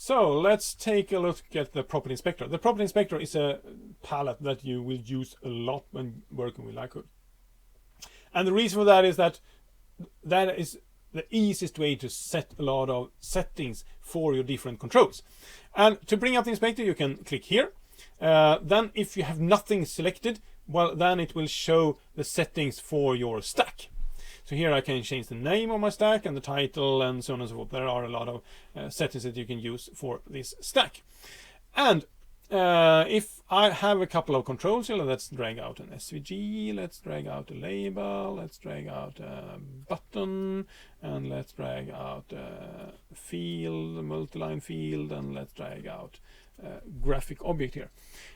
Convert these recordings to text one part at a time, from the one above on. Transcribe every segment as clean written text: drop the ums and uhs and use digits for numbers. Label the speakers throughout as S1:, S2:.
S1: So let's take a look at the property inspector. The property inspector is a palette that you will use a lot when working with LiveCode. And the reason for that is that is the easiest way to set a lot of settings for your different controls. And to bring up the inspector, you can click here. Then if you have nothing selected, well, then it will show the settings for your stack. So here I can change the name of my stack and the title and so on and so forth. There are a lot of settings that you can use for this stack. And if I have a couple of controls here, let's drag out an SVG, let's drag out a label, let's drag out a button, and let's drag out a field, a multi-line field, and let's drag out a graphic object here.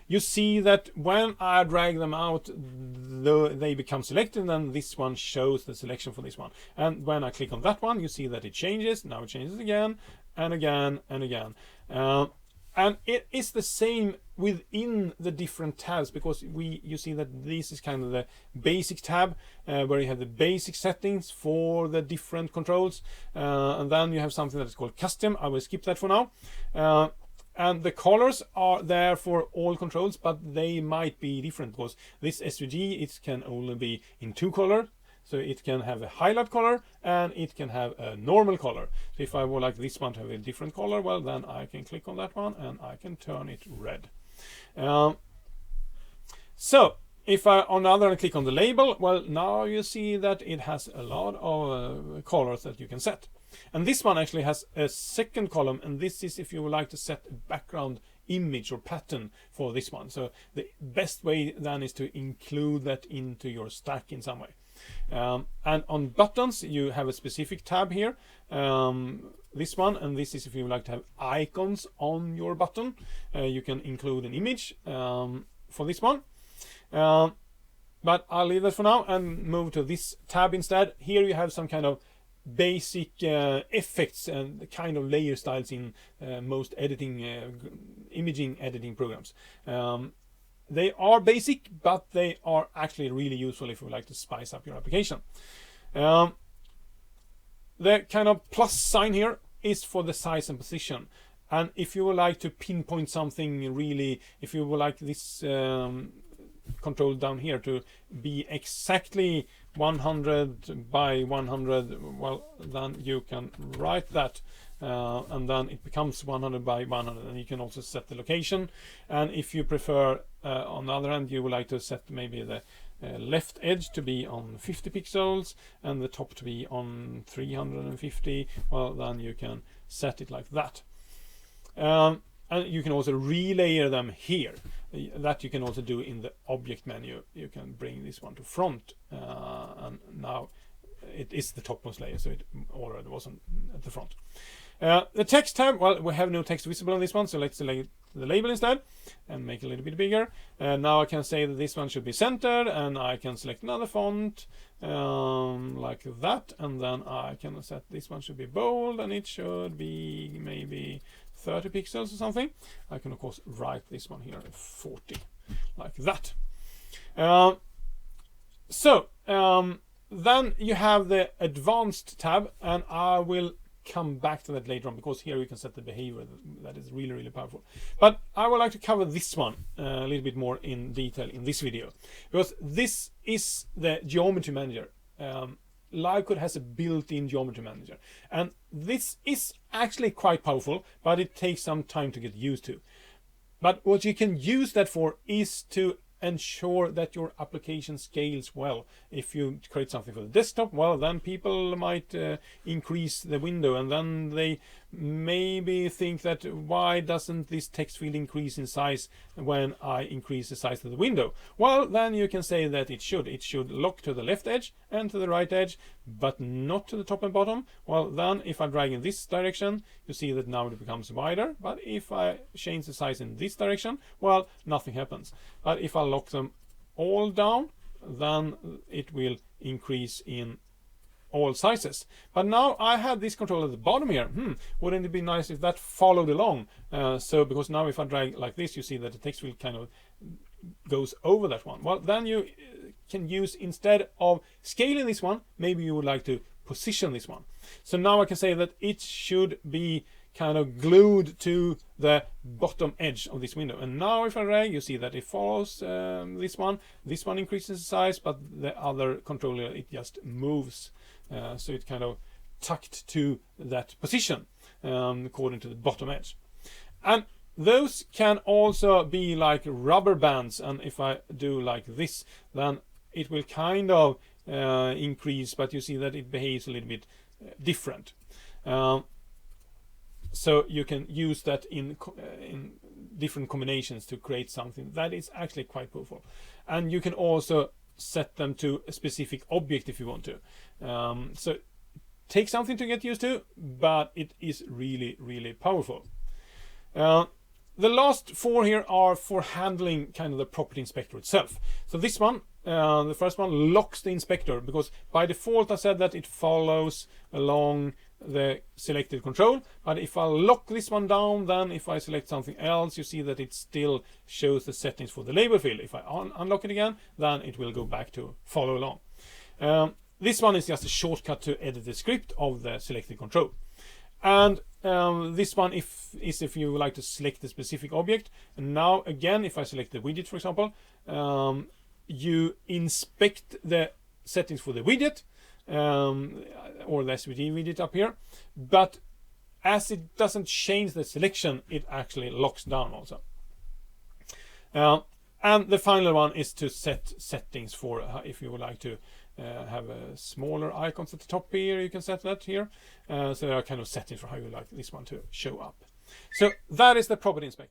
S1: You see that when I drag them out, they become selected, and then this one shows the selection for this one. And when I click on that one, you see that it changes. Now it changes again, and again, and again. And it is the same within the different tabs, because you see that this is kind of the basic tab where you have the basic settings for the different controls, and then you have something that is called custom. I will skip that for now. And the colors are there for all controls, but they might be different, because this SVG, it can only be in 2 colors. So it can have a highlight color and it can have a normal color. So if I would like this one to have a different color, well, then I can click on that one and I can turn it red. So if I on the other hand click on the label, well, now you see that it has a lot of colors that you can set. And this one actually has a second column, and this is if you would like to set a background image or pattern for this one. So the best way then is to include that into your stack in some way. And on buttons, you have a specific tab here, this one, and this is if you would like to have icons on your button. You can include an image for this one. But I'll leave that for now and move to this tab instead. Here you have some kind of basic effects and the kind of layer styles in most editing, imaging editing programs. They are basic, but they are actually really useful if you would like to spice up your application. The kind of plus sign here is for the size and position. And if you would like to pinpoint something really, if you would like this control down here to be exactly 100 by 100, well, then you can write that. And then it becomes 100 by 100, and you can also set the location. And if you prefer, on the other hand, you would like to set maybe the left edge to be on 50 pixels and the top to be on 350, well, then you can set it like that. And you can also relayer them here. That you can also do in the object menu. You can bring this one to front, and now it is the topmost layer, so it already wasn't at the front. The text tab, well, we have no text visible on this one, so let's select the label instead and make it a little bit bigger. Now I can say that this one should be centered, and I can select another font like that, and then I can set this one should be bold, and it should be maybe 30 pixels or something. I can of course write this one here at 40 like that. Then you have the advanced tab, and I will come back to that later on, because here you can set the behavior that is really, really powerful. But I would like to cover this one a little bit more in detail in this video, because this is the geometry manager. LiveCode has a built-in geometry manager, and this is actually quite powerful, but it takes some time to get used to. But what you can use that for is to ensure that your application scales well. If you create something for the desktop, well, then people might increase the window, and then they maybe think that why doesn't this text field increase in size when I increase the size of the window? Well, then you can say that it should lock to the left edge and to the right edge, but not to the top and bottom. Well, then if I drag in this direction, you see that now it becomes wider, but if I change the size in this direction, well, nothing happens. But if I lock them all down, then it will increase in all sizes. But now I have this control at the bottom here. Wouldn't it be nice if that followed along? Because now if I drag like this, you see that the text field kind of goes over that one. Well, then you can use, instead of scaling this one, maybe you would like to position this one. So now I can say that it should be kind of glued to the bottom edge of this window. And now if I drag, you see that it follows this one. This one increases the size, but the other controller, it just moves. So it kind of tucked to that position according to the bottom edge. And those can also be like rubber bands, and if I do like this, then it will kind of increase, but you see that it behaves a little bit different. So you can use that in different combinations to create something that is actually quite powerful. And you can also set them to a specific object if you want to. So take something to get used to, but it is really, really powerful. The last 4 here are for handling kind of the property inspector itself. So this one, the first one, locks the inspector, because by default I said that it follows along the selected control. But if I lock this one down, then if I select something else, you see that it still shows the settings for the label field. If I unlock it again, then it will go back to follow along. This one is just a shortcut to edit the script of the selected control. And this one is if you would like to select a specific object. And now again, if I select the widget, for example, you inspect the settings for the widget, or the SVG widget up here. But as it doesn't change the selection, it actually locks down also. And the final one is to set settings for if you would like to have smaller icons at the top here, you can set that here. So there are kind of settings for how you like this one to show up. So that is the property inspector.